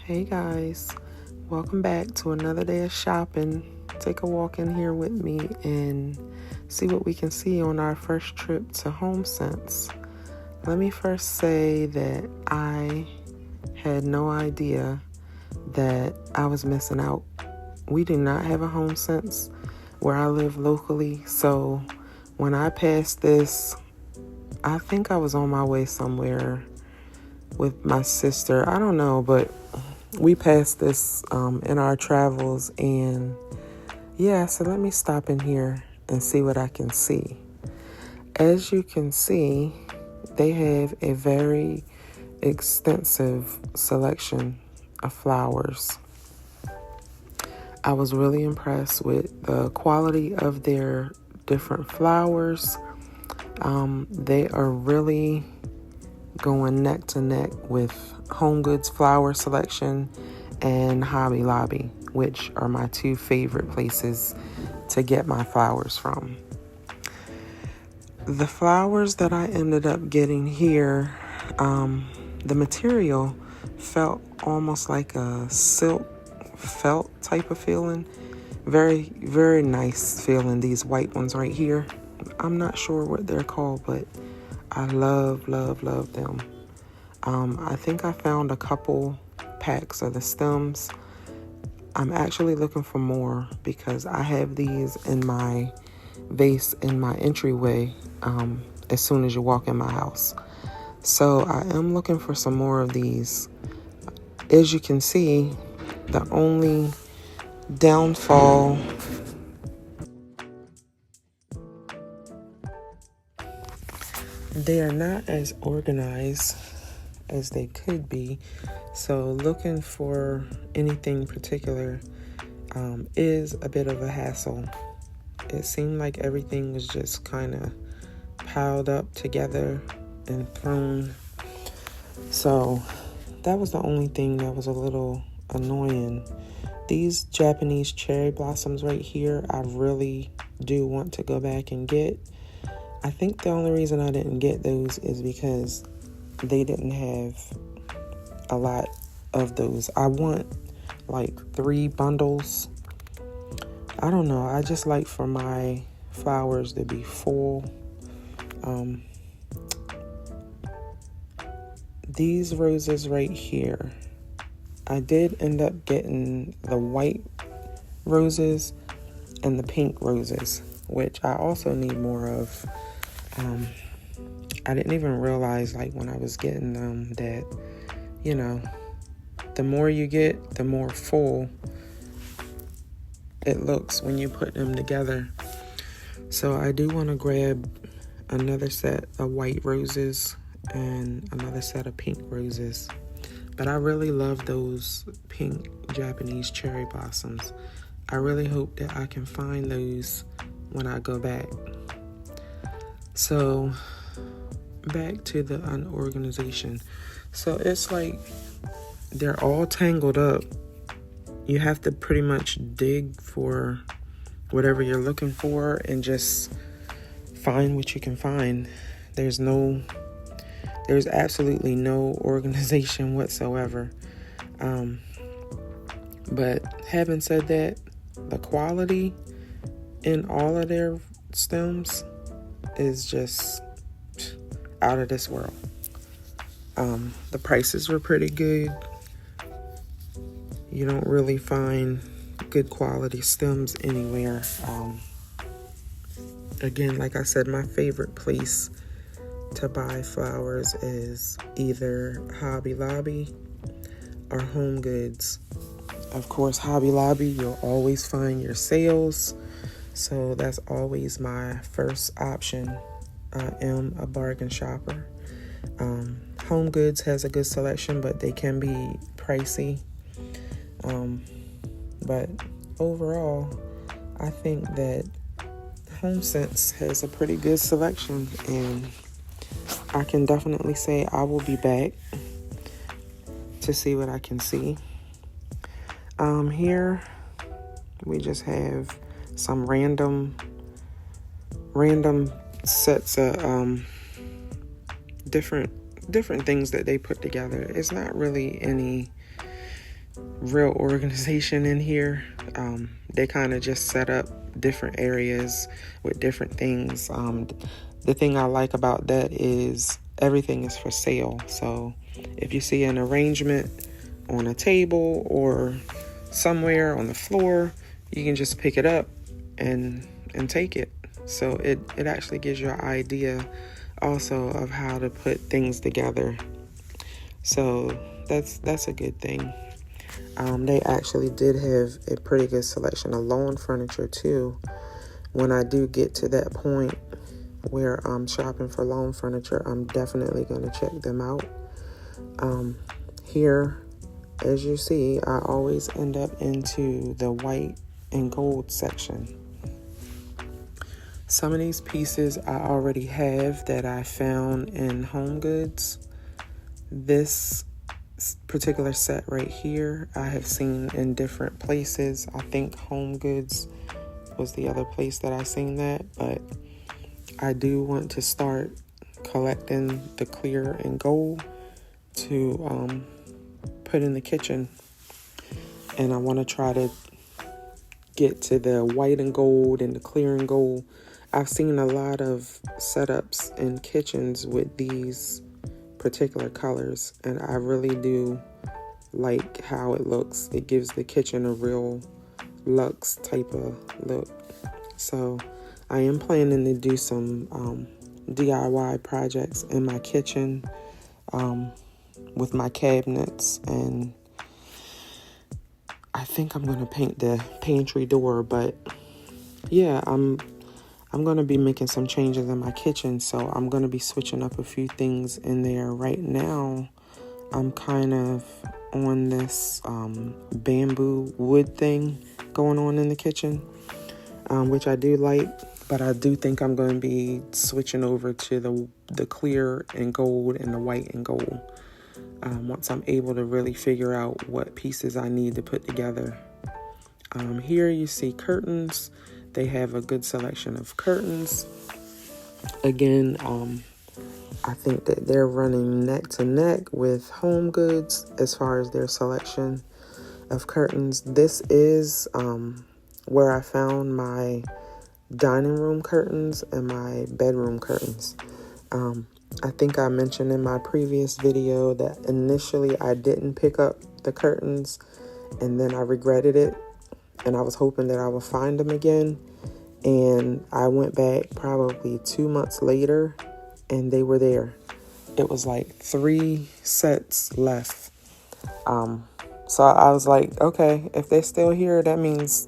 Hey guys, welcome back to another day of shopping. Take a walk in here with me and see what we can see on our first trip to HomeSense. Let me first say that I had no idea that I was missing out. We do not have a HomeSense where I live locally, so when I passed this, I think I was on my way somewhere with my sister. I don't know, but we passed this in our travels, and so let me stop in here and see what I can see. As you can see, they have a very extensive selection of flowers. I was really impressed with the quality of their different flowers. They are really going neck to neck with HomeGoods flower selection and Hobby Lobby, which are my two favorite places to get my flowers from. The flowers that I ended up getting here, the material felt almost like a silk felt type of feeling. Very, very nice feeling, these white ones right here. I'm not sure what they're called, but I love them. I think I found a couple packs of the stems. I'm actually looking for more because I have these in my vase in my entryway as soon as you walk in my house. So I am looking for some more of these. As you can see, the only downfall they are not as organized as they could be. So looking for anything particular is a bit of a hassle. It seemed like everything was just kind of piled up together and thrown. So that was the only thing that was a little annoying. These Japanese cherry blossoms right here, I really do want to go back and get. I think the only reason I didn't get those is because they didn't have a lot of those. I want like 3 bundles. I don't know. I just like for my flowers to be full. These roses right here, I did end up getting the white roses and the pink roses, which I also need more of. I didn't even realize, like, when I was getting them that, the more you get, the more full it looks when you put them together. So I do want to grab another set of white roses and another set of pink roses. But I really love those pink Japanese cherry blossoms. I really hope that I can find those when I go back. So back to the unorganization. So it's like they're all tangled up. You have to pretty much dig for whatever you're looking for and just find what you can find. There's absolutely no organization whatsoever. But having said that, the quality in all of their stems is just out of this world. The prices were pretty good. You don't really find good quality stems anywhere. Again, like I said, my favorite place to buy flowers is either Hobby Lobby or HomeGoods. Of course, Hobby Lobby, you'll always find your sales, so that's always my first option. I am a bargain shopper. HomeGoods has a good selection, but they can be pricey. But overall, I think that HomeSense has a pretty good selection, and I can definitely say I will be back to see what I can see. Here we just have some random sets of different things that they put together. It's not really any real organization in here. They kind of just set up different areas with different things. The thing I like about that is everything is for sale. So if you see an arrangement on a table or somewhere on the floor, you can just pick it up and take it. So it actually gives you an idea also of how to put things together. So that's a good thing. They actually did have a pretty good selection of lawn furniture too. When I do get to that point where I'm shopping for lawn furniture, I'm definitely going to check them out. Here, as you see, I always end up into the white and gold section. Some of these pieces I already have that I found in Home Goods. This particular set right here I have seen in different places. I think Home Goods was the other place that I seen that, but I do want to start collecting the clear and gold to put in the kitchen, and I want to try to get to the white and gold and the clear and gold. I've seen a lot of setups in kitchens with these particular colors, and I really do like how it looks. It gives the kitchen a real luxe type of look. So I am planning to do some DIY projects in my kitchen with my cabinets, and I think I'm going to paint the pantry door. But yeah, I'm going to be making some changes in my kitchen, so I'm going to be switching up a few things in there. Right now, I'm kind of on this bamboo wood thing going on in the kitchen, which I do like, but I do think I'm going to be switching over to the clear and gold and the white and gold once I'm able to really figure out what pieces I need to put together. Here you see curtains. They have a good selection of curtains. Again, I think that they're running neck to neck with Home Goods as far as their selection of curtains. This is where I found my dining room curtains and my bedroom curtains. I think I mentioned in my previous video that initially I didn't pick up the curtains, and then I regretted it, and I was hoping that I would find them again. And I went back probably 2 months later, and they were there. It was like 3 sets left. So I was like, okay, if they're still here, that means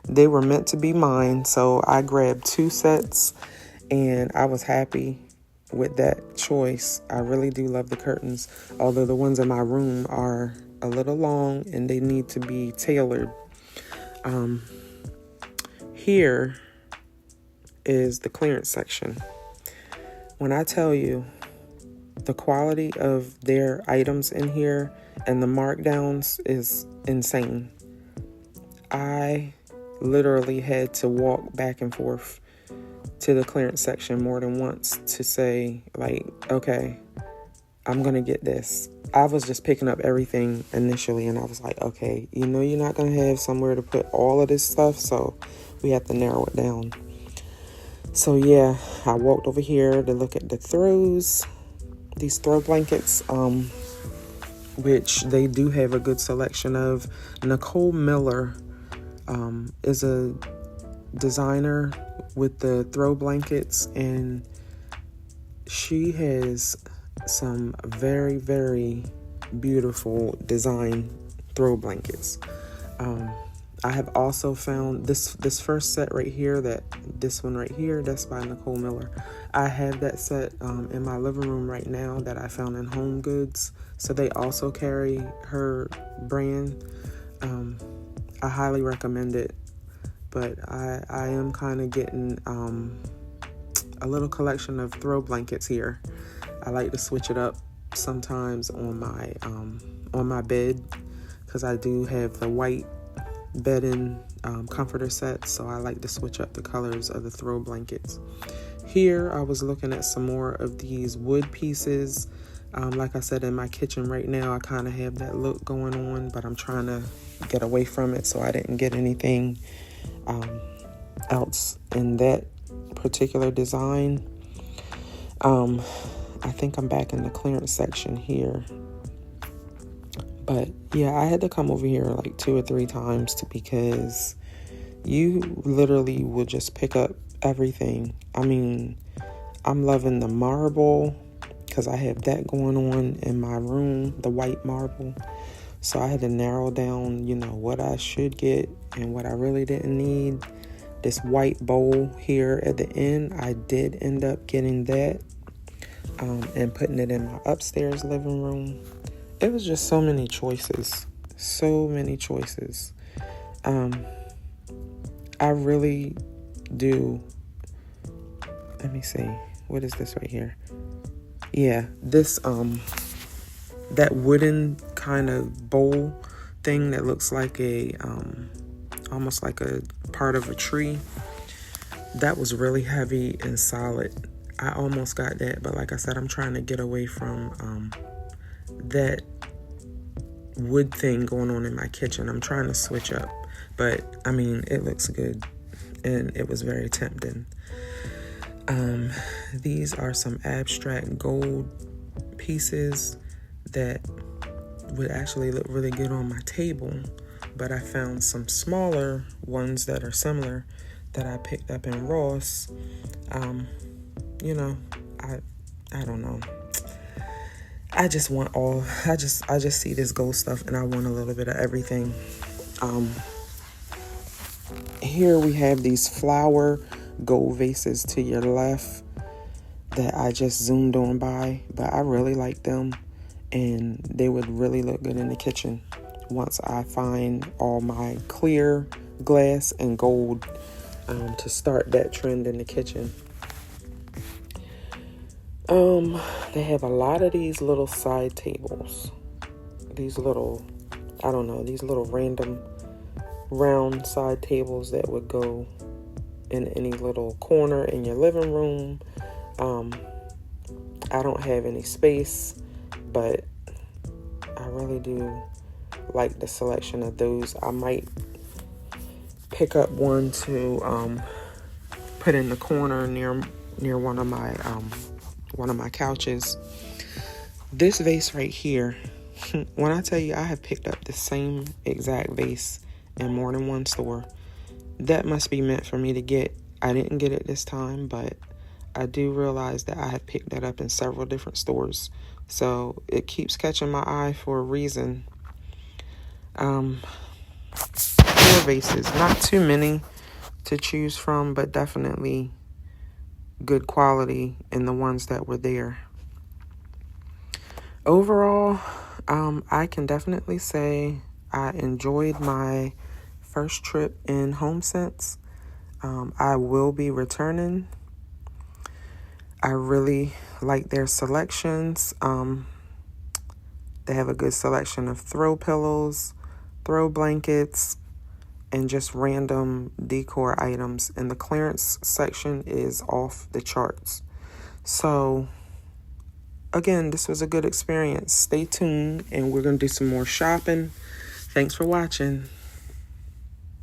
they were meant to be mine. So I grabbed 2 sets, and I was happy with that choice. I really do love the curtains, although the ones in my room are a little long and they need to be tailored. Here is the clearance section. When I tell you the quality of their items in here and the markdowns is insane. I literally had to walk back and forth to the clearance section more than once to say, like, okay, I'm gonna get this. I was just picking up everything initially, and I was like, okay, you're not gonna have somewhere to put all of this stuff, so we have to narrow it down. So yeah, I walked over here to look at the throws, these throw blankets, which they do have a good selection of. Nicole Miller is a designer with the throw blankets, and she has some very, very beautiful design throw blankets. I have also found this first set right here, this one right here, that's by Nicole Miller. I have that set in my living room right now that I found in Home Goods. So they also carry her brand. I highly recommend it. But I am kind of getting a little collection of throw blankets here. I like to switch it up sometimes on my bed, because I do have the white bedding comforter set, so I like to switch up the colors of the throw blankets. Here I was looking at some more of these wood pieces. Like I said, in my kitchen right now, I kind of have that look going on, but I'm trying to get away from it so I didn't get anything else in that particular design. I think I'm back in the clearance section here. But yeah, I had to come over here like 2 or 3 times because you literally will just pick up everything. I mean, I'm loving the marble because I have that going on in my room, the white marble. So I had to narrow down, what I should get and what I really didn't need. This white bowl here at the end, I did end up getting that and putting it in my upstairs living room. It was just so many choices. I really do. Let me see. What is this right here? Yeah, this that wooden kind of bowl thing that looks like a almost like a part of a tree. That was really heavy and solid. I almost got that, but like I said, I'm trying to get away from that wood thing going on in my kitchen. I'm trying to switch up, but I mean, it looks good and it was very tempting. These are some abstract gold pieces that would actually look really good on my table, but I found some smaller ones that are similar that I picked up in Ross. I don't know. I just want I just see this gold stuff and I want a little bit of everything. Here we have these flower gold vases to your left that I just zoomed on by, but I really like them and they would really look good in the kitchen once I find all my clear glass and gold to start that trend in the kitchen. They have a lot of these little side tables. These little random round side tables that would go in any little corner in your living room. I don't have any space, but I really do like the selection of those. I might pick up one to put in the corner near one of my couches. This vase right here, when I tell you I have picked up the same exact vase in more than one store, that must be meant for me to get. I didn't get it this time, but I do realize that I have picked that up in several different stores. So it keeps catching my eye for a reason. 4 vases, not too many to choose from, but definitely good quality in the ones that were there. Overall, I can definitely say I enjoyed my first trip in HomeSense. I will be returning. I really like their selections. They have a good selection of throw pillows, throw blankets, and just random decor items. And the clearance section is off the charts. So, again, this was a good experience. Stay tuned, and we're going to do some more shopping. Thanks for watching.